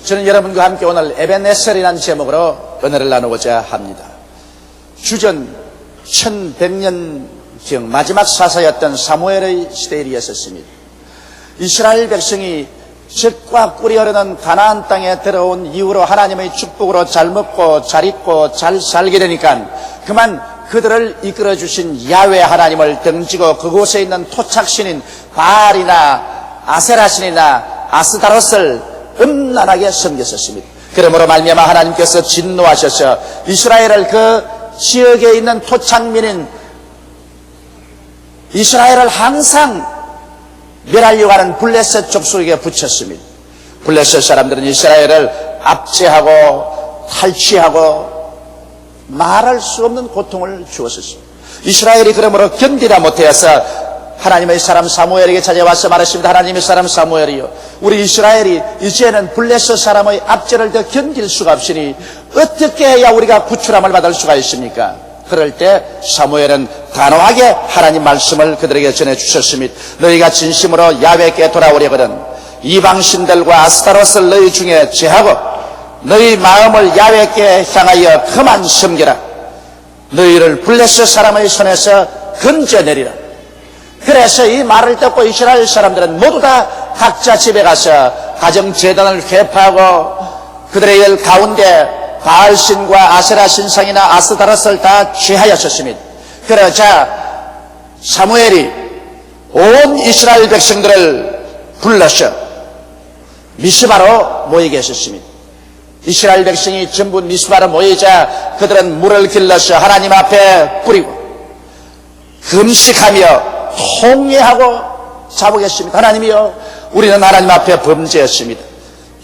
저는 여러분과 함께 오늘 에벤에셀이라는 제목으로 은혜를 나누고자 합니다. 주전 1100년경 마지막 사사였던 사무엘의 시대에 있었습니다. 이스라엘 백성이 젖과 꿀이 흐르는 가나안 땅에 들어온 이후로 하나님의 축복으로 잘 먹고 잘 입고 잘 살게 되니까 그만 그들을 이끌어주신 야훼 하나님을 등지고 그곳에 있는 토착신인 바알이나 아세라신이나 아스다롯을 음란하게 섬겼었습니다. 그러므로 말미암아 하나님께서 진노하셔서 이스라엘을 그 지역에 있는 토착민인 이스라엘을 항상 멸하려고 하는 블레셋 족속에게 붙였습니다. 블레셋 사람들은 이스라엘을 압제하고 탈취하고 말할 수 없는 고통을 주었습니다. 이스라엘이 그러므로 견디다 못해서 하나님의 사람 사무엘에게 찾아와서 말했습니다. 하나님의 사람 사무엘이요, 우리 이스라엘이 이제는 블레셋 사람의 압제를 더 견딜 수가 없으니 어떻게 해야 우리가 구출함을 받을 수가 있습니까? 그럴 때 사무엘은 단호하게 하나님 말씀을 그들에게 전해주셨습니다. 너희가 진심으로 야훼께 돌아오려거든 이방신들과 아스타롯을 너희 중에 제하고 너희 마음을 야훼께 향하여 그만 섬기라. 너희를 블레셋 사람의 손에서 건져내리라. 그래서 이 말을 듣고 이스라엘 사람들은 모두 다 각자 집에 가서 가정제단을 회파하고 그들의 가운데 바알신과 아세라 신상이나 아스다롯을 다 취하였습니다. 그러자 사무엘이 온 이스라엘 백성들을 불러서 미스바로 모이게 했습니다. 이스라엘 백성이 전부 미스바로 모이자 그들은 물을 길러서 하나님 앞에 뿌리고 금식하며 통회하고 자복했습니다. 하나님이여, 우리는 하나님 앞에 범죄했습니다.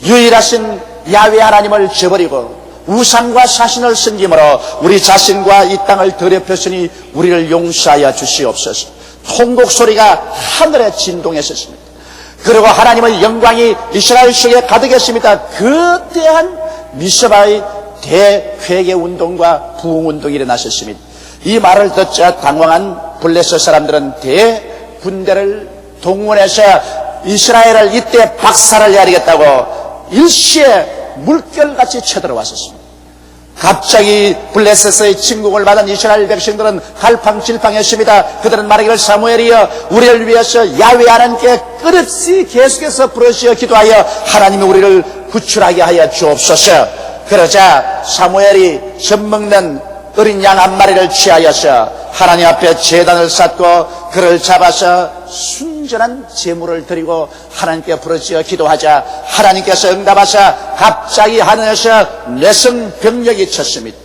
유일하신 야훼 하나님을 저버리고 우상과 사신을 섬김으로 우리 자신과 이 땅을 더럽혔으니 우리를 용서하여 주시옵소서. 통곡 소리가 하늘에 진동했었습니다. 그리고 하나님의 영광이 이스라엘 속에 가득했습니다. 거대한 미스바의 대회개 운동과 부흥 운동이 일어났었습니다. 이 말을 듣자 당황한 블레셋 사람들은 대군대를 동원해서 이스라엘을 이때 박살을 내리겠다고 일시에 물결같이 쳐들어왔었습니다. 갑자기 블레셋의 침공을 받은 이스라엘 백성들은 갈팡질팡했습니다. 그들은 말하기를 사무엘이여, 우리를 위해서 야훼 하나님께 끝없이 계속해서 부르시어 기도하여 하나님이 우리를 구출하게 하여 주옵소서. 그러자 사무엘이 젖먹는 어린 양 한 마리를 취하여서 하나님 앞에 제단을 쌓고 그를 잡아서 순전한 제물을 드리고 하나님께 부르짖어 기도하자 하나님께서 응답하사 갑자기 하늘에서 내성 병력이 쳤습니다.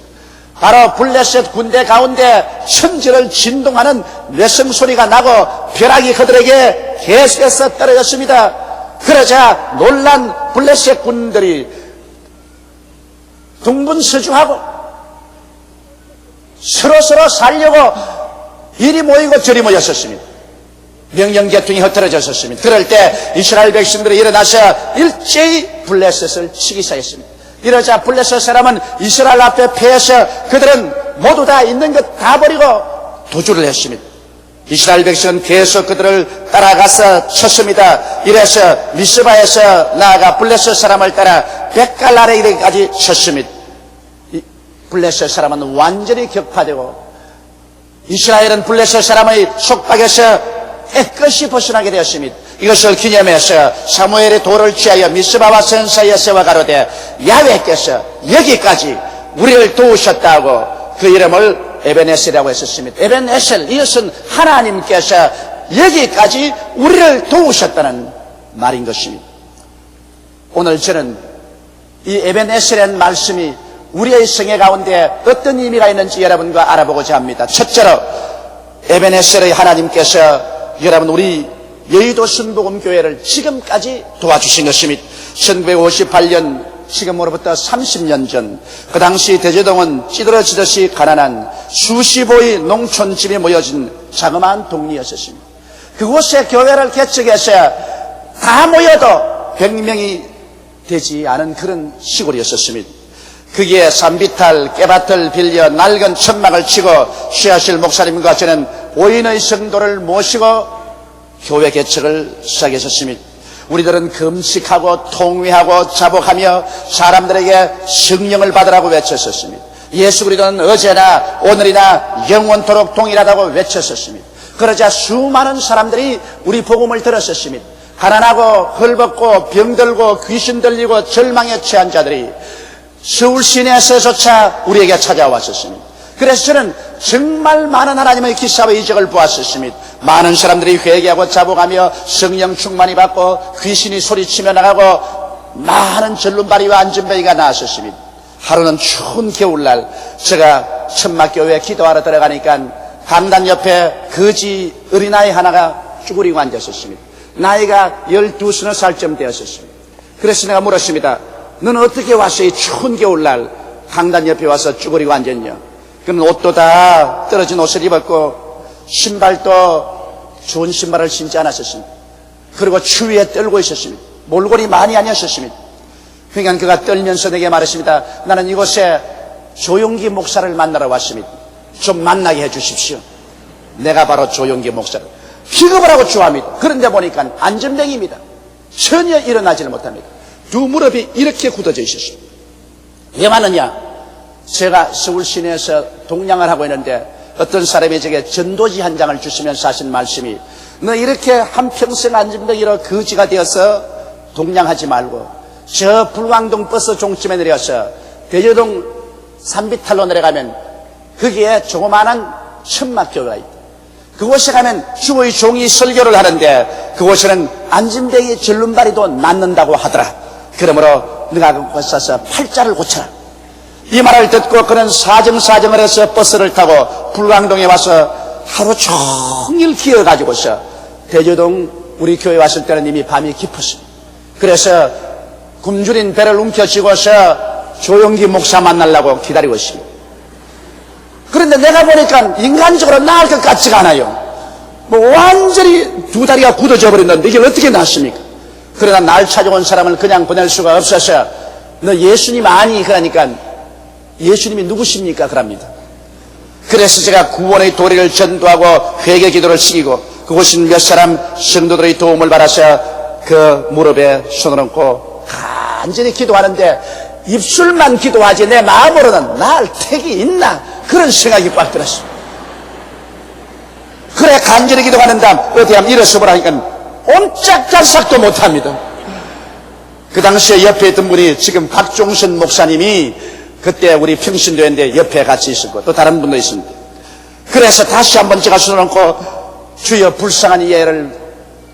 바로 블레셋 군대 가운데 천지를 진동하는 내성 소리가 나고 벼락이 그들에게 계속해서 떨어졌습니다. 그러자 놀란 블레셋 군들이 둥분서중하고 서로 살려고 이리 모이고 저리 모였었습니다. 명령계통이 흩어졌었습니다. 그럴 때 이스라엘 백성들이 일어나서 일제히 블레셋을 치기 시작했습니다. 이러자 블레셋 사람은 이스라엘 앞에 패해서 그들은 모두 다 있는 것 다 버리고 도주를 했습니다. 이스라엘 백성은 계속 그들을 따라가서 쳤습니다. 이래서 미스바에서 나아가 블레셋 사람을 따라 벳갈아레까지 쳤습니다. 블레셋 사람은 완전히 격파되고 이스라엘은 블레셋 사람의 속박에서 깨끗이 벗어나게 되었습니다. 이것을 기념해서 사무엘의 돌을 취하여 미스바와 선 사이에 세워 가로되 야훼께서 여기까지 우리를 도우셨다고 그 이름을 에벤에셀이라고 했었습니다. 에벤에셀, 이것은 하나님께서 여기까지 우리를 도우셨다는 말인 것입니다. 오늘 저는 이 에벤에셀이라는 말씀이 우리의 생애 가운데 어떤 의미가 있는지 여러분과 알아보고자 합니다. 첫째로 에벤에셀의 하나님께서 여러분 우리 여의도 순복음교회를 지금까지 도와주신 것입니다. 1958년 지금으로부터 30년 전 그 당시 대제동은 찌들어지듯이 가난한 수십호의 농촌집이 모여진 자그마한 동리였었습니다. 그곳에 교회를 개척해서 다 모여도 100명이 되지 않은 그런 시골이었었습니다. 거기에 산비탈, 깨밭을 빌려 낡은 천막을 치고 쉬하실 목사님과 저는 5인의 성도를 모시고 교회 개척을 시작했었습니다. 우리들은 금식하고 통회하고 자복하며 사람들에게 성령을 받으라고 외쳤었습니다. 예수 그리스도는 어제나 오늘이나 영원토록 동일하다고 외쳤었습니다. 그러자 수많은 사람들이 우리 복음을 들었었습니다. 가난하고 헐벗고 병들고 귀신 들리고 절망에 처한 자들이 서울 시내에서조차 우리에게 찾아왔었습니다. 그래서 저는 정말 많은 하나님의 기사와 이적을 보았었습니다. 많은 사람들이 회개하고 자복하며 성령 충만히 받고 귀신이 소리치며 나가고 많은 절름발이와 안전뱅이가 나왔었습니다. 하루는 추운 겨울날 제가 천막교회에 기도하러 들어가니까 강단 옆에 거지 어린아이 하나가 쭈그리고 앉았었습니다. 나이가 12, 살쯤 되었었습니다. 그래서 내가 물었습니다. 너는 어떻게 왔어? 이 추운 겨울날 강단 옆에 와서 쭈그리고 앉았냐? 그는 옷도 다 떨어진 옷을 입었고 신발도 좋은 신발을 신지 않았었습니다. 그리고 추위에 떨고 있었습니다. 몰골이 많이 아니었었습니다. 그러니까 그가 떨면서 내게 말했습니다. 나는 이곳에 조용기 목사를 만나러 왔습니다. 좀 만나게 해주십시오. 내가 바로 조용기 목사를 피급을 하고 좋아합니다. 그런데 보니까 안전뱅이입니다. 전혀 일어나지를 못합니다. 두 무릎이 이렇게 굳어져 있었습니다. 왜 왔느냐? 제가 서울 시내에서 동량을 하고 있는데 어떤 사람이 제게 전도지 한 장을 주시면서 하신 말씀이, 너 이렇게 한평생 안전뱅이로 거지가 되어서 동량하지 말고 저 불광동 버스 종점에 내려서 대저동 산비탈로 내려가면 거기에 조그마한 천막교회가 있다. 그곳에 가면 주의 종이 설교를 하는데 그곳에는 안전뱅이 절름발이도 낫는다고 하더라. 그러므로 네가 그곳에 가서 팔자를 고쳐라. 이 말을 듣고 그는 사정사정을 해서 버스를 타고 불광동에 와서 하루 종일 기어가지고서 대저동 우리 교회 왔을 때는 이미 밤이 깊었습니다. 그래서 굶주린 배를 움켜쥐고서 조용기 목사 만나려고 기다리고 있습니다. 그런데 내가 보니까 인간적으로 나을 것 같지가 않아요. 뭐 완전히 두 다리가 굳어져 버렸는데 이게 어떻게 낫습니까? 그러나 날 찾아온 사람을 그냥 보낼 수가 없어서 너 예수님 아니? 그러니까 예수님이 누구십니까? 그럽니다. 그래서 제가 구원의 도리를 전도하고 회개 기도를 시키고 그곳인 몇 사람 성도들의 도움을 받아서 그 무릎에 손을 얹고 간절히 기도하는데 입술만 기도하지 내 마음으로는 날 택이 있나? 그런 생각이 꽉 들었어. 그래 간절히 기도하는 다음 어디 한번 일어서 보라니까 옴짝달싹도 못합니다. 그 당시에 옆에 있던 분이 지금 박종선 목사님이 그때 우리 평신도회인데 옆에 같이 있었고 또 다른 분도 있습니다. 그래서 다시 한번 제가 손을 얹고 주여 불쌍한 이 애를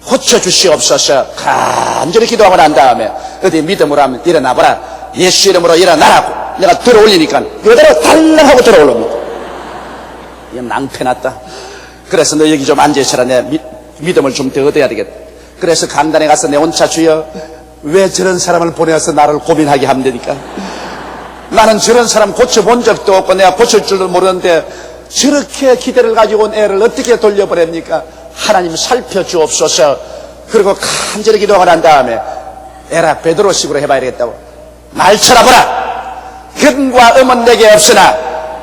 고쳐주시옵소서 간절히 기도하고 난 다음에 어디 믿음으로 하면 일어나보라. 예수 이름으로 일어나라고 내가 들어올리니까 그대로 달랑하고 들어올립니다. 이거 낭패났다. 그래서 너 여기 좀 앉아있어라. 내 믿음을 좀 더 얻어야 되겠다. 그래서 강단에 가서 내 혼자 주여 왜 저런 사람을 보내서 나를 고민하게 하면 되니까? 나는 저런 사람 고쳐본 적도 없고 내가 고칠 줄도 모르는데 저렇게 기대를 가지고 온 애를 어떻게 돌려보냅니까? 하나님 살펴주옵소서. 그리고 간절히 기도하고 난 다음에 에라 베드로식으로 해봐야 되겠다고 날 쳐다보라. 흠과 음은 내게 없으나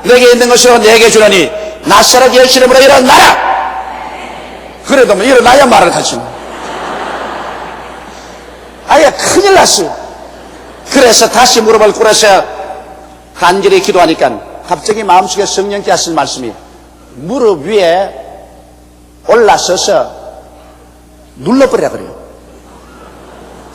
내게 있는 것으로 내게 주노니 나사렛 예수 이름으로 일어나라. 그래도 뭐 일어나야 말을 하지. 아예 큰일 났어요. 그래서 다시 무릎을 꿇어서 간절히 기도하니까 갑자기 마음속에 성령께 하신 말씀이 무릎 위에 올라서서 눌러버리라 그래요.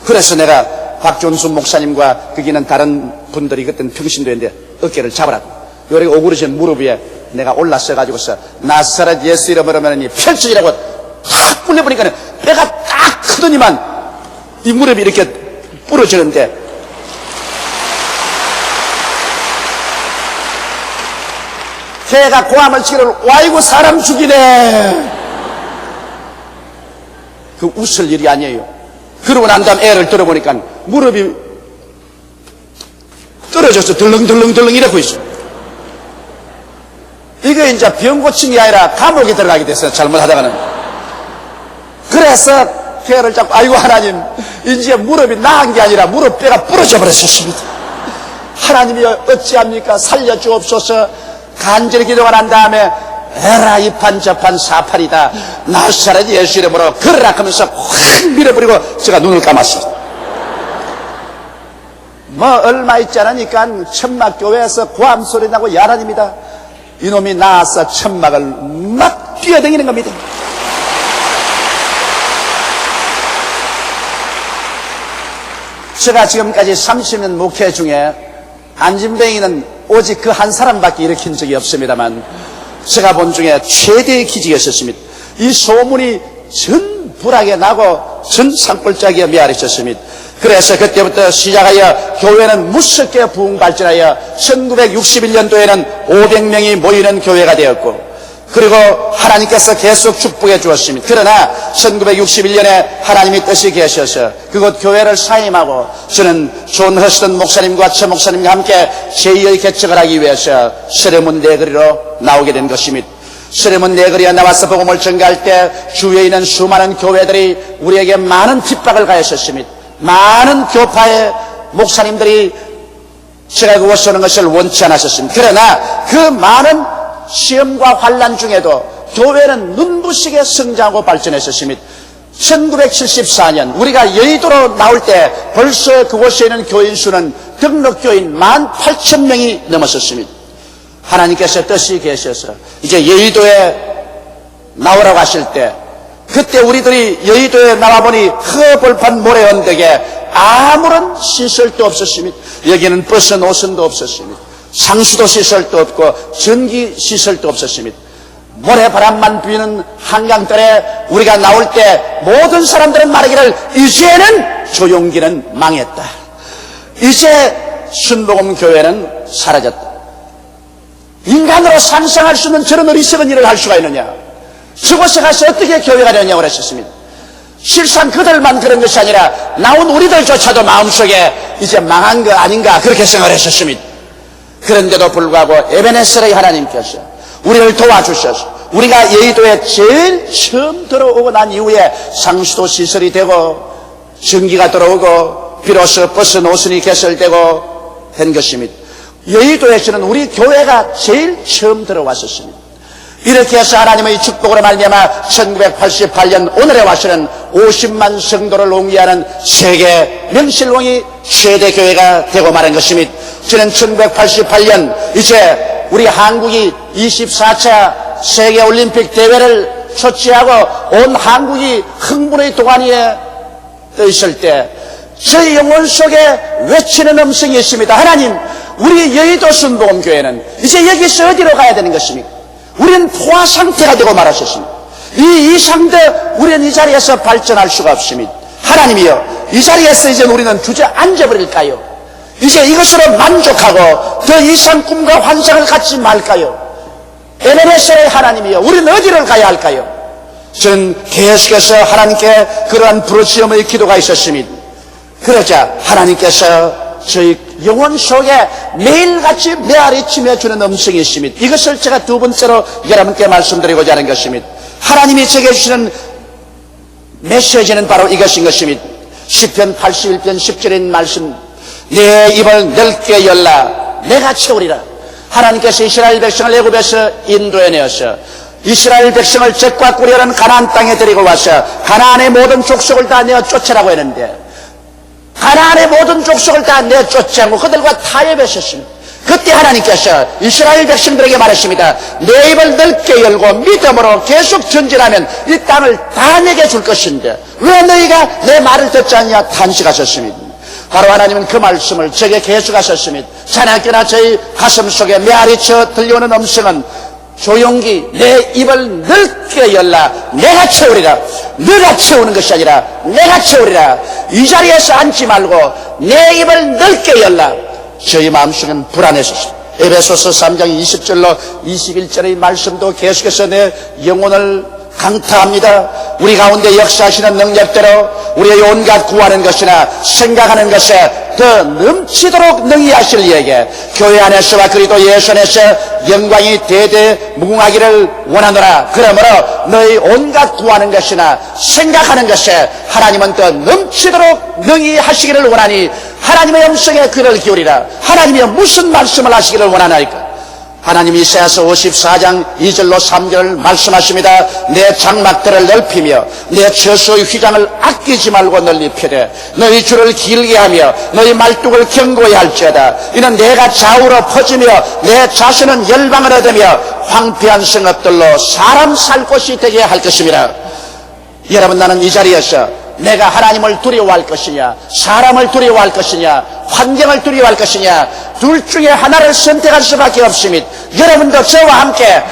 그래서 내가 박존순 목사님과 거기는 다른 분들이 그때는 평신도인데 어깨를 잡으라고 요리 오그러진 무릎 위에 내가 올라서가지고서 나사렛 예수 이름으로 하니 펼쳐지라고 탁 불려보니까 배가 딱 크더니만 이 무릎이 이렇게 부러지는데 걔가 고함을 치기를 와이고 사람 죽이네. 그 웃을 일이 아니에요. 그러고 난 다음 애를 들어보니까 무릎이 떨어져서 덜렁덜렁 이러고 있어. 이게 이제 병 고침이 아니라 감옥에 들어가게 됐어요. 잘못하다가는. 그래서 걔를 잡고 아이고 하나님 이제 무릎이 나은 게 아니라 무릎 뼈가 부러져 버렸습니다. 하나님이 어찌합니까? 살려주옵소서. 간절히 기도가 난 다음에 에라 이판 저판 사판이다, 나사렛 예수 이름으로 걸으라 하면서 확 밀어버리고 제가 눈을 감았습니다. 뭐 얼마 있지 않으니까 천막교회에서 고함 소리 나고 야란입니다. 이놈이 나와서 천막을 막 뛰어다니는 겁니다. 제가 지금까지 30년 목회 중에 안진뱅이는 오직 그 한 사람밖에 일으킨 적이 없습니다만 제가 본 중에 최대의 기적이었습니다. 이 소문이 전 불하게 나고 전 산골짜기에 메아리쳤습니다. 그래서 그때부터 시작하여 교회는 무섭게 부흥 발전하여 1961년도에는 500명이 모이는 교회가 되었고, 그리고 하나님께서 계속 축복해 주었습니다. 그러나 1961년에 하나님의 뜻이 계셔서 그곳 교회를 사임하고 저는 존 허스턴 목사님과 최 목사님과 함께 제2의 개척을 하기 위해서 서레문 내거리로 나오게 된 것입니다. 서레문 내거리에 나와서 복음을 전가할 때 주위에 있는 수많은 교회들이 우리에게 많은 핍박을 가했었습니다. 많은 교파의 목사님들이 제가 그곳에 오는 것을 원치 않았었습니다. 그러나 그 많은 시험과 환난 중에도 교회는 눈부시게 성장하고 발전했었습니다. 1974년 우리가 여의도로 나올 때 벌써 그곳에 있는 교인 수는 등록교인 18,000명이 넘었었습니다. 하나님께서 뜻이 계셔서 이제 여의도에 나오라고 하실 때, 그때 우리들이 여의도에 나와보니 허벌판 모래 언덕에 아무런 시설도 없었습니다. 여기는 버스 노선도 없었습니다. 상수도 시설도 없고 전기 시설도 없었습니다. 모래바람만 부는 한강들에 우리가 나올 때 모든 사람들은 말하기를 이제는 조용기는 망했다, 이제 순복음교회는 사라졌다. 인간으로 상상할 수 있는 저런 어리석은 일을 할 수가 있느냐, 저곳에 가서 어떻게 교회가 되느냐고 그랬었습니다. 실상 그들만 그런 것이 아니라 나온 우리들조차도 마음속에 이제 망한 거 아닌가 그렇게 생각했었습니다. 그런데도 불구하고 에베네셀의 하나님께서 우리를 도와주셔서 우리가 여의도에 제일 처음 들어오고 난 이후에 상수도 시설이 되고 전기가 들어오고 비로소 버스 노선이 개설되고 된 것입니다. 여의도에서는 우리 교회가 제일 처음 들어왔었습니다. 이렇게 해서 하나님의 축복으로 말미암아 1988년 오늘에 와서는 50만 성도를 옹기하는 세계 명실공히 최대 교회가 되고 말한 것입니다. 저는 1988년 이제 우리 한국이 24차 세계올림픽 대회를 초치하고 온 한국이 흥분의 도가니에 떠 있을 때 저희 영혼 속에 외치는 음성이 있습니다. 하나님, 우리 여의도 순복음교회는 이제 여기서 어디로 가야 되는 것입니까? 우리는 포화 상태가 되고 말하셨습니다. 이 이상도 우리는 이 자리에서 발전할 수가 없습니다. 하나님이여, 이 자리에서 이제 우리는 주저앉아버릴까요? 이제 이것으로 만족하고 더 이상 꿈과 환상을 갖지 말까요? 에베네셀의 하나님이여, 우리는 어디를 가야 할까요? 저는 계속해서 하나님께 그러한 부르짖음의 기도가 있었습니다. 그러자 하나님께서 저희 영혼 속에 매일같이 메아리치며 주는 음성이 있습니다. 이것을 제가 두 번째로 여러분께 말씀드리고자 하는 것입니다. 하나님이 제게 주시는 메시지는 바로 이것인 것입니다. 시편 81편 10절인 말씀, 내 입을 넓게 열라 내가 채우리라. 하나님께서 이스라엘 백성을 애굽에서 인도해내어서 이스라엘 백성을 적과 꿀이라는 가나안 땅에 데리고 와서 가나안의 모든 족속을 다 내어 쫓으라고 했는데 가나안의 모든 족속을 다 내쫓지 않고 그들과 타협하셨습니다. 그때 하나님께서 이스라엘 백성들에게 말했습니다. 내 입을 넓게 열고 믿음으로 계속 전진하면 이 땅을 다 내게 줄 것인데 왜 너희가 내 말을 듣지 않냐 탄식하셨습니다. 바로 하나님은 그 말씀을 제게 계속하셨습니다. 자나깨나 저희 가슴 속에 메아리쳐 들려오는 음성은 조용히 내 입을 넓게 열라 내가 채우리라. 너가 채우는 것이 아니라 내가 채우리라. 이 자리에서 앉지 말고 내 입을 넓게 열라. 저희 마음속은 불안했었습니다. 에베소서 3장 20절로 21절의 말씀도 계속해서 내 영혼을 강타합니다. 우리 가운데 역사하시는 능력대로 우리의 온갖 구하는 것이나 생각하는 것에 더 넘치도록 능히 하실 이에게 교회 안에서와 그리도 예수 안에서 영광이 대대무궁하기를 원하노라. 그러므로 너희 온갖 구하는 것이나 생각하는 것에 하나님은 더 넘치도록 능히 하시기를 원하니 하나님의 음성에 귀를 기울이라. 하나님이 무슨 말씀을 하시기를 원하나이까? 하나님이 이사야서 54장 2절로 3절을 말씀하십니다. 내 장막들을 넓히며 내 저수의 휘장을 아끼지 말고 널리 펴되 너희 줄을 길게 하며 너희 말뚝을 견고히 할지어다. 이는 내가 좌우로 퍼지며 내 자손은 열방을 얻으며 황폐한 성읍들로 사람 살 곳이 되게 할 것입니다. 여러분, 나는 이 자리에서 내가 하나님을 두려워할 것이냐, 사람을 두려워할 것이냐, 환경을 두려워할 것이냐, 둘 중에 하나를 선택할 수밖에 없습니다. 여러분도 저와 함께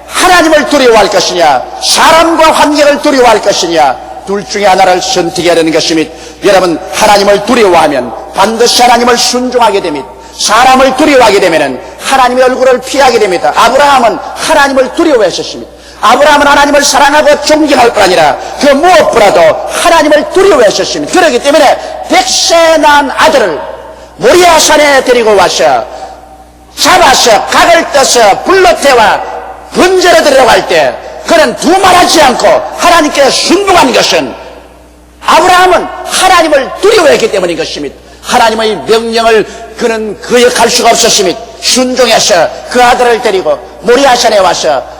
하나님을 두려워할 것이냐, 사람과 환경을 두려워할 것이냐, 둘 중에 하나를 선택해야 되는 것입니다. 여러분, 하나님을 두려워하면 반드시 하나님을 순종하게 됩니다. 사람을 두려워하게 되면 하나님의 얼굴을 피하게 됩니다. 아브라함은 하나님을 두려워했었습니다. 아브라함은 하나님을 사랑하고 존경할 뿐 아니라 그 무엇보다도 하나님을 두려워했었습니다. 그렇기 때문에 100세 낳은 아들을 모리아산에 데리고 와서 잡아서 각을 떠서 불로 태워 번제로 들어갈 때 그는 두말하지 않고 하나님께 순종한 것은 아브라함은 하나님을 두려워했기 때문인 것입니다. 하나님의 명령을 그는 거역할 수가 없었습니다. 순종해서 그 아들을 데리고 모리아산에 와서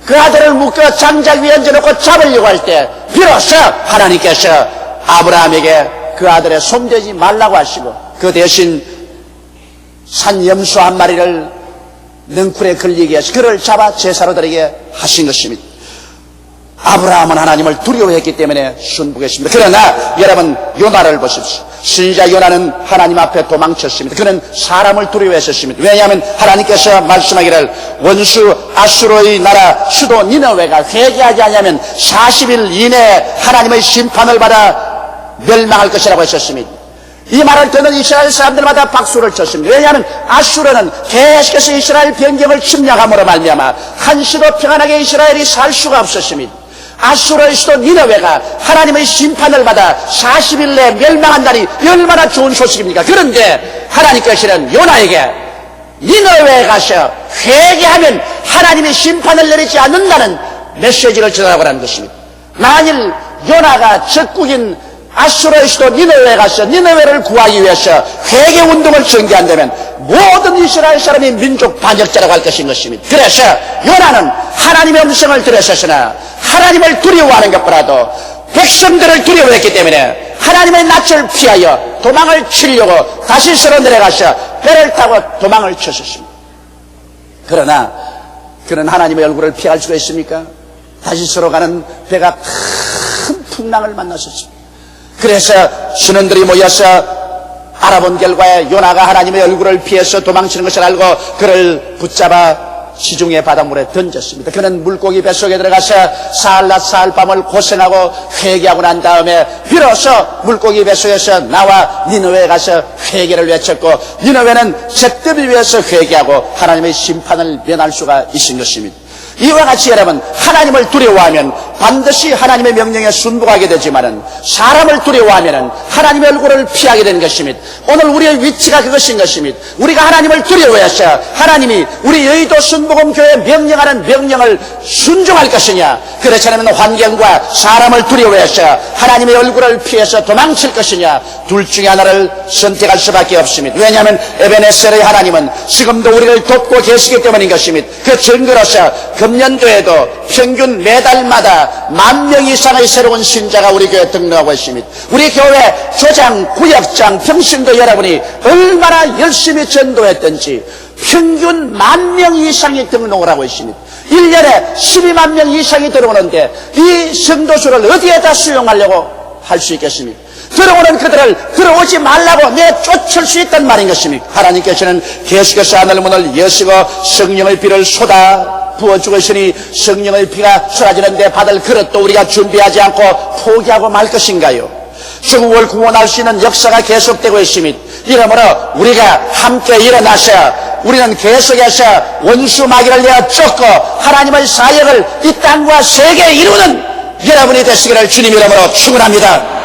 그 아들을 묶어 장작 위에 얹어놓고 잡으려고 할 때 비로소 하나님께서 아브라함에게 그 아들의 손대지 말라고 하시고 그 대신 산염소 한 마리를 능쿨에 걸리게 해서 그를 잡아 제사로 드리게 하신 것입니다. 아브라함은 하나님을 두려워했기 때문에 순복했습니다. 그러나 여러분, 요나를 보십시오. 선지자 요나는 하나님 앞에 도망쳤습니다. 그는 사람을 두려워했었습니다. 왜냐하면 하나님께서 말씀하기를 원수 아수르의 나라 수도 니느웨가 회개하지 않으면 40일 이내에 하나님의 심판을 받아 멸망할 것이라고 했었습니다. 이 말을 듣는 이스라엘 사람들마다 박수를 쳤습니다. 왜냐하면 아수르는 계속해서 이스라엘 변경을 침략함으로 말미암아 한시도 평안하게 이스라엘이 살 수가 없었습니다. 아수르의 수도 니느웨가 하나님의 심판을 받아 40일 내에 멸망한다니 얼마나 좋은 소식입니까? 그런데 하나님께서는 요나에게 니느웨에 가서 회개하면 하나님의 심판을 내리지 않는다는 메시지를 전하라고 것입니다. 만일 요나가 적국인 아수르의 수도 니느웨에 가서 니느웨를 구하기 위해서 회개운동을 전개한다면 모든 이스라엘 사람이 민족 반역자라고 할 것인 것입니다. 그래서 요나는 하나님의 음성을 들었으나 하나님을 두려워하는 것보다도 백성들을 두려워했기 때문에 하나님의 낯을 피하여 도망을 치려고 다시스로 내려가서 배를 타고 도망을 쳤었습니다. 그러나 그는 하나님의 얼굴을 피할 수가 있습니까? 다시스로 가는 배가 큰 풍랑을 만났었습니다. 그래서 신원들이 모여서 알아본 결과에 요나가 하나님의 얼굴을 피해서 도망치는 것을 알고 그를 붙잡아 시중의 바닷물에 던졌습니다. 그는 물고기 뱃속에 들어가서 사흘낮 사흘밤을 고생하고 회개하고 난 다음에 비로소 물고기 뱃속에서 나와 니느웨에 가서 회개를 외쳤고 니느웨는 잿더미 위에서 회개하고 하나님의 심판을 면할 수가 있은 것입니다. 이와 같이 여러분, 하나님을 두려워하면 반드시 하나님의 명령에 순복하게 되지만은 사람을 두려워하면은 하나님의 얼굴을 피하게 되는 것입니다. 오늘 우리의 위치가 그것인 것입니다. 우리가 하나님을 두려워해서 하나님이 우리 여의도 순복음교회에 명령하는 명령을 순종할 것이냐, 그렇지 않으면 환경과 사람을 두려워해서 하나님의 얼굴을 피해서 도망칠 것이냐, 둘 중에 하나를 선택할 수밖에 없습니다. 왜냐하면 에베네셀의 하나님은 지금도 우리를 돕고 계시기 때문인 것입니다. 그 증거로서 금년도에도 평균 매달마다 10,000명 이상의 새로운 신자가 우리 교회에 등록하고 있습니다. 우리 교회 조장, 구역장, 평신도 여러분이 얼마나 열심히 전도했던지 평균 10,000명 이상이 등록을 하고 있습니다. 1년에 12만 명 이상이 들어오는데 이 성도수를 어디에다 수용하려고 할 수 있겠습니까? 들어오는 그들을 들어오지 말라고 내쫓을 수 있단 말인 것입니까? 하나님께서는 계속해서 하늘 문을 여시고 성령의 비를 쏟아 부어주고 있으니 성령의 비가 쏟아지는데 받을 그릇도 우리가 준비하지 않고 포기하고 말 것인가요? 조국을 구원할 수 있는 역사가 계속되고 있습니다. 이러므로 우리가 함께 일어나서 우리는 계속해서 원수 마귀를 내어 쫓고 하나님의 사역을 이 땅과 세계에 이루는 여러분이 되시기를 주님 이름으로 축원합니다.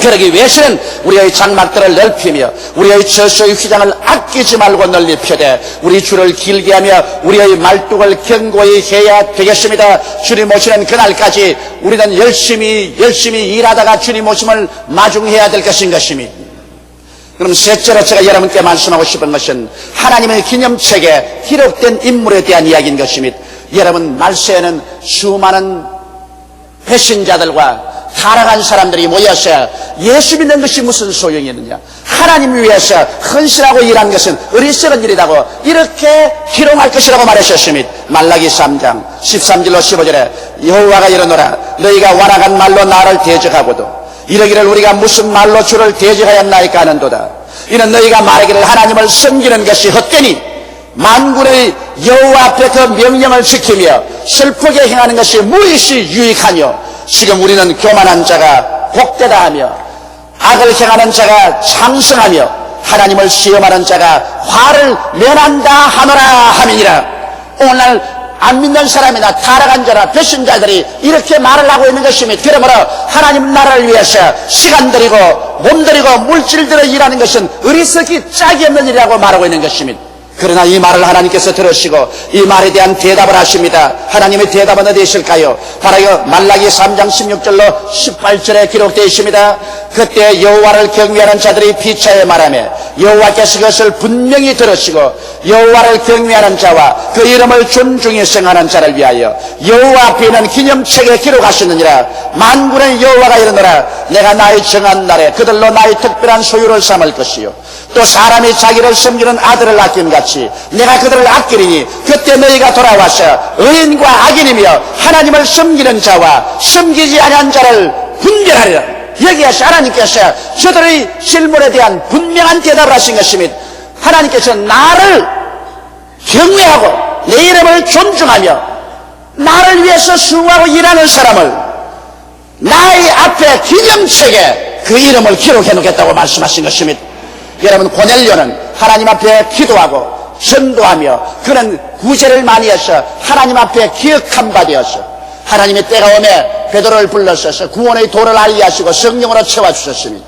그러기 위해서는 우리의 장막들을 넓히며 우리의 저수의 휘장을 아끼지 말고 널리 펴되 우리 줄을 길게 하며 우리의 말뚝을 견고히 해야 되겠습니다. 주님 오시는 그날까지 우리는 열심히 일하다가 주님 오심을 마중해야 될 것인 것입니다. 그럼 셋째로 제가 여러분께 말씀하고 싶은 것은 하나님의 기념책에 기록된 인물에 대한 이야기인 것입니다. 여러분, 말세에는 수많은 배신자들과 타락한 사람들이 모여서 예수 믿는 것이 무슨 소용이 있느냐, 하나님 위해서 헌신하고 일한 것은 어리석은 일이라고 이렇게 희롱할 것이라고 말하셨습니다. 말라기 3장 13절로 15절에 여호와가 이르노라, 너희가 완악한 말로 나를 대적하고도 이러기를 우리가 무슨 말로 주를 대적하였나이까 하는도다. 이는 너희가 말하기를 하나님을 섬기는 것이 헛되니 만군의 여호와 앞에 그 명령을 지키며 슬프게 행하는 것이 무엇이 유익하뇨. 지금 우리는 교만한 자가 복되다 하며 악을 행하는 자가昌盛하며 하나님을 시험하는 자가 화를 면한다 하노라 함이니라. 오늘날 안 믿는 사람이나 타락한 자나 배신자들이 이렇게 말을 하고 있는 것입니다. 그러므로 하나님 나라를 위해서 시간 들이고 몸 들이고 물질 들여 일하는 것은 어리석기 짝이 없는 일이라고 말하고 있는 것입니다. 그러나 이 말을 하나님께서 들으시고 이 말에 대한 대답을 하십니다. 하나님의 대답은 어디 있을까요? 바로 말라기 3장 16절로 18절에 기록되어 있습니다. 그때 여호와를 경외하는 자들이 피차에 말하며 여호와께서 그것을 분명히 들으시고 여호와를 경외하는 자와 그 이름을 존중히 생하는 자를 위하여 여호와 앞에 있는 기념책에 기록하시느니라. 만군의 여호와가 이르노라, 내가 나의 정한 날에 그들로 나의 특별한 소유를 삼을 것이요 또 사람이 자기를 섬기는 아들을 아낌같이 내가 그들을 아끼리니 그때 너희가 돌아와서 의인과 악인이며 하나님을 섬기는 자와 섬기지 아니한 자를 분별하리라. 여기에서 하나님께서 저들의 질문에 대한 분명한 대답을 하신 것입니다. 하나님께서 나를 경외하고 내 이름을 존중하며 나를 위해서 수고하고 일하는 사람을 나의 앞에 기념책에 그 이름을 기록해 놓겠다고 말씀하신 것입니다. 여러분, 고넬료는 하나님 앞에 기도하고 전도하며 그는 구제를 많이 해서 하나님 앞에 기억한 바 되었어. 하나님의 때가 오매 베드로를 불러서 구원의 도를 알리하시고 성령으로 채워주셨습니다.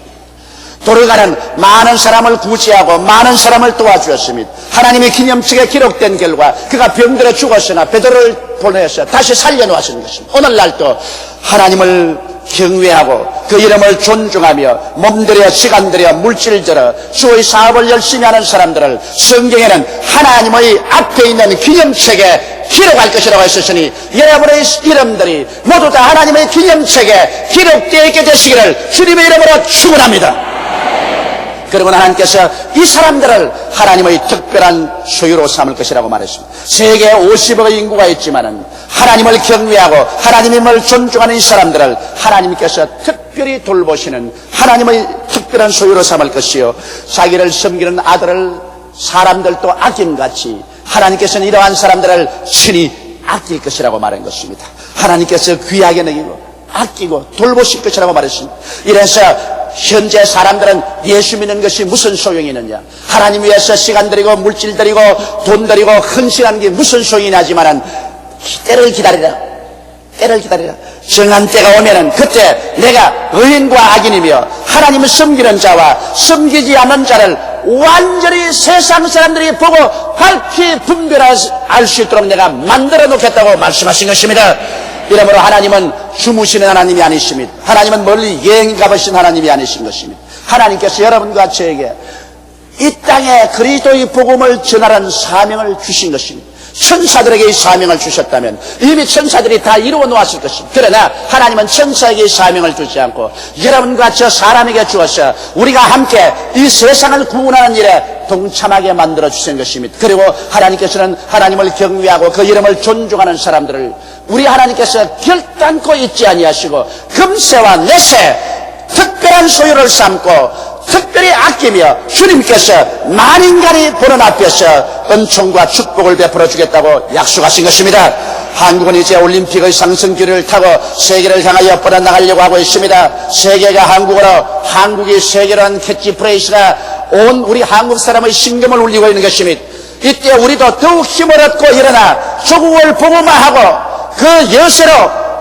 도를 가는 많은 사람을 구제하고 많은 사람을 도와주었습니다. 하나님의 기념책에 기록된 결과 그가 병들어 죽었으나 베드로를 보내서 다시 살려놓으시는 것입니다. 오늘날도 하나님을 경외하고 그 이름을 존중하며 몸들여 시간들여 물질들여 주의 사업을 열심히 하는 사람들을 성경에는 하나님의 앞에 있는 기념책에 기록할 것이라고 했으니 여러분의 이름들이 모두 다 하나님의 기념책에 기록되어 있게 되시기를 주님의 이름으로 축원합니다. 그리고 하나님께서 이 사람들을 하나님의 특별한 소유로 삼을 것이라고 말했습니다. 세계에 50억의 인구가 있지만은 하나님을 경외하고 하나님을 존중하는 이 사람들을 하나님께서 특별히 돌보시는 하나님의 특별한 소유로 삼을 것이요 자기를 섬기는 아들을 사람들도 아낌같이 하나님께서는 이러한 사람들을 친히 아낄 것이라고 말한 것입니다. 하나님께서 귀하게 여기고 아끼고 돌보실 것이라고 말했습니다. 이래서 현재 사람들은 예수 믿는 것이 무슨 소용이 있느냐, 하나님 위해서 시간 들이고 물질 들이고 돈 들이고 헌신하는 게 무슨 소용이 나지만은 때를 기다리라. 정한 때가 오면은 그때 내가 의인과 악인이며 하나님을 섬기는 자와 섬기지 않는 자를 완전히 세상 사람들이 보고 밝히 분별할 수 있도록 내가 만들어 놓겠다고 말씀하신 것입니다. 이러므로 하나님은 주무시는 하나님이 아니십니다. 하나님은 멀리 여행 가보신 하나님이 아니신 것입니다. 하나님께서 여러분과 저에게 이 땅에 그리스도의 복음을 전하라는 사명을 주신 것입니다. 천사들에게 이 사명을 주셨다면 이미 천사들이 다 이루어 놓았을 것입니다. 그러나 하나님은 천사에게 이 사명을 주지 않고 여러분과 저 사람에게 주어서 우리가 함께 이 세상을 구원하는 일에 동참하게 만들어 주신 것입니다. 그리고 하나님께서는 하나님을 경외하고 그 이름을 존중하는 사람들을 우리 하나님께서 결단코 잊지 아니하시고 금세와 내세 특별한 소유를 삼고 특별히 아끼며 주님께서 만인간이 보는 앞에서 은총과 축복을 베풀어 주겠다고 약속하신 것입니다. 한국은 이제 올림픽의 상승기를 타고 세계를 향하여 뻗어나가려고 하고 있습니다. 세계가 한국으로, 한국이 세계로 한 캐치프레이즈가 온 우리 한국 사람의 심금을 울리고 있는 것입니다. 이때 우리도 더욱 힘을 얻고 일어나 조국을 복음화하고 그 여세로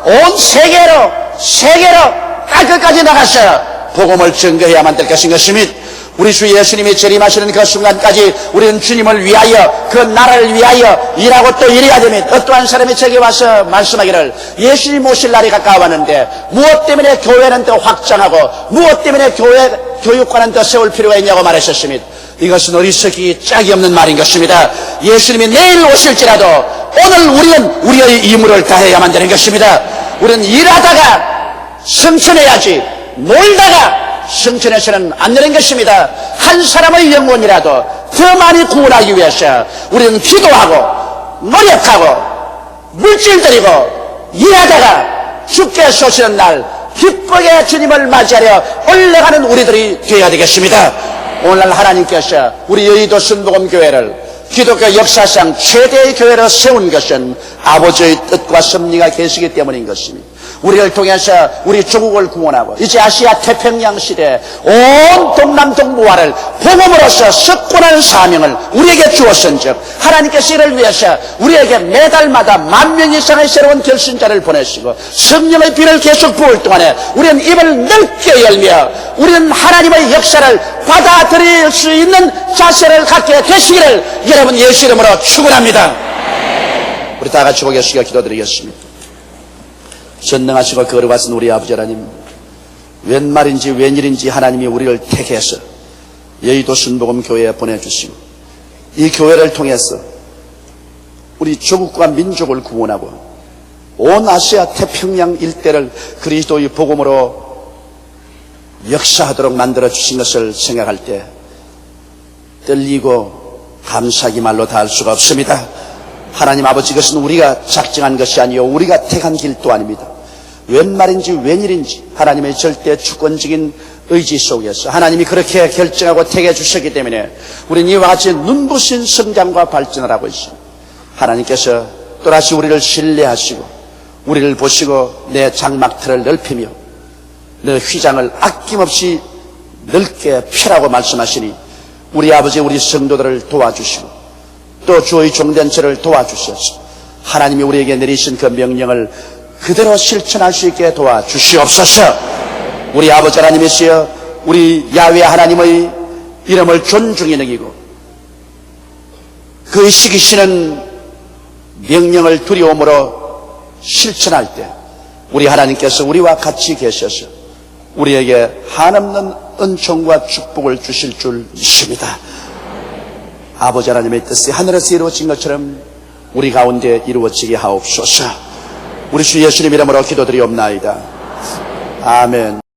온 세계로 끝까지 나가서 복음을 증거해야만 될 것인 것입니다. 우리 주 예수님이 재림하시는 그 순간까지 우리는 주님을 위하여, 그 나라를 위하여 일하고 또 일해야 됩니다. 어떠한 사람이 제게 와서 말씀하기를 예수님 오실 날이 가까워왔는데 무엇 때문에 교회는 더 확장하고 무엇 때문에 교회 교육관은 더 세울 필요가 있냐고 말하셨습니다. 이것은 어리석기 짝이 없는 말인 것입니다. 예수님이 내일 오실지라도 오늘 우리는 우리의 임무를 다해야만 되는 것입니다. 우리는 일하다가 성천해야지 놀다가 성천해서는 안 되는 것입니다. 한 사람의 영혼이라도 더 많이 구원하기 위해서 우리는 기도하고 노력하고 물질 들이고 일하다가 주께 쏘시는 날 기쁘게 주님을 맞이하려 올라가는 우리들이 되어야 되겠습니다. 오늘날 하나님께서 우리 여의도 순복음교회를 기독교 역사상 최대의 교회로 세운 것은 아버지의 뜻과 섭리가 계시기 때문인 것입니다. 우리를 통해서 우리 조국을 구원하고 이제 아시아 태평양 시대 온 동남동부화를 복음으로서 석권하는 사명을 우리에게 주었은즉 하나님께서 이를 위해서 우리에게 매달마다 10,000명 이상의 새로운 결신자를 보내시고 성령의 비를 계속 부을 동안에 우리는 입을 넓게 열며 우리는 하나님의 역사를 받아들일 수 있는 자세를 갖게 되시기를 여러분 예수 이름으로 축원합니다. 우리 다 같이 고개 숙여 기도드리겠습니다. 전능하시고 거룩하신 우리 아버지 하나님, 웬 말인지 웬일인지 하나님이 우리를 택해서 여의도 순복음교회에 보내주시고 이 교회를 통해서 우리 조국과 민족을 구원하고 온 아시아 태평양 일대를 그리스도의 복음으로 역사하도록 만들어주신 것을 생각할 때 떨리고 감사하기 말로 다 할 수가 없습니다. 하나님 아버지, 이것은 우리가 작정한 것이 아니요 우리가 택한 길도 아닙니다. 웬 말인지 웬일인지 하나님의 절대 주권적인 의지 속에서 하나님이 그렇게 결정하고 택해 주셨기 때문에 우리는 이와 같이 눈부신 성장과 발전을 하고 있습니다. 하나님께서 또다시 우리를 신뢰하시고 우리를 보시고 내 장막틀을 넓히며 내 휘장을 아낌없이 넓게 펴라고 말씀하시니 우리 아버지 우리 성도들을 도와주시고 또 주의 종된 저를 도와주셔서 하나님이 우리에게 내리신 그 명령을 그대로 실천할 수 있게 도와주시옵소서. 우리 아버지 하나님이시여 우리 야훼 하나님의 이름을 존중히 여기고 그 시키시는 명령을 두려움으로 실천할 때 우리 하나님께서 우리와 같이 계셔서 우리에게 한없는 은총과 축복을 주실 줄 믿습니다. 아버지 하나님의 뜻이 하늘에서 이루어진 것처럼 우리 가운데 이루어지게 하옵소서. 우리 주 예수님 이름으로 기도드리옵나이다. 아멘.